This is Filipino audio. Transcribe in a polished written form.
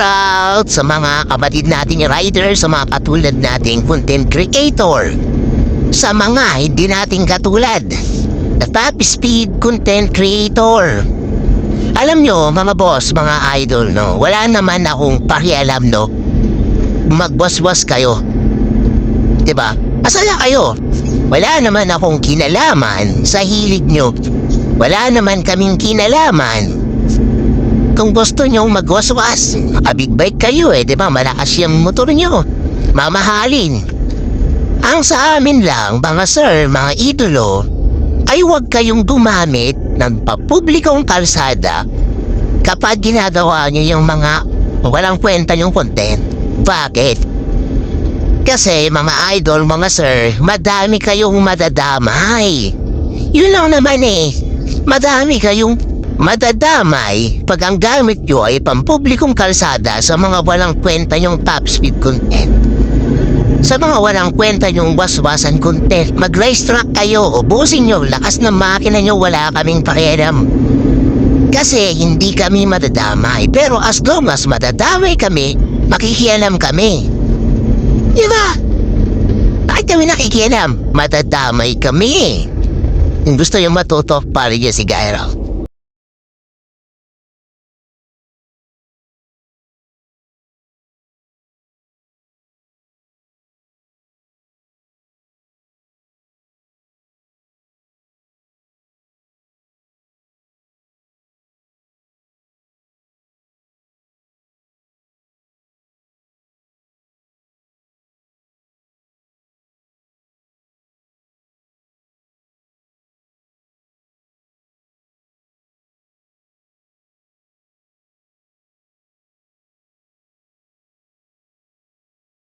out sa mga kapatid nating rider, sa mga katulad nating content creator. Sa mga hindi nating katulad na top speed content creator. Alam nyo, mga boss, mga idol, no, wala naman akong pakialam, no, magboswas kayo. Diba? Masaya kayo. Wala naman akong kinalaman sa hilig nyo. Wala naman kaming kinalaman. Kung gusto nyo magwaswas, makabig bike kayo diba? Malakas yung motor nyo. Mamahalin. Ang sa amin lang, mga sir, mga idolo, ay huwag kayong gumamit ng papublikong kalsada kapag ginagawa nyo yung mga walang kwenta yung content. Bakit? Kasi mga idol, mga sir, madami kayong madadamay. Yun lang naman madami kayong madadamay pag ang gamit nyo ay pampublikong kalsada sa mga walang kwenta yung top speed content. Sa mga walang kwenta yung waswasan content, mag-race track kayo, ubusin nyo, lakas ng makina nyo, wala kaming pakialam. Kasi hindi kami madadamay, pero as long as madadamay kami, makikialam kami. Diba? Bakit kami nakikialam? Madadamay kami. Kung gusto yung matuto, pare niya si Gairo.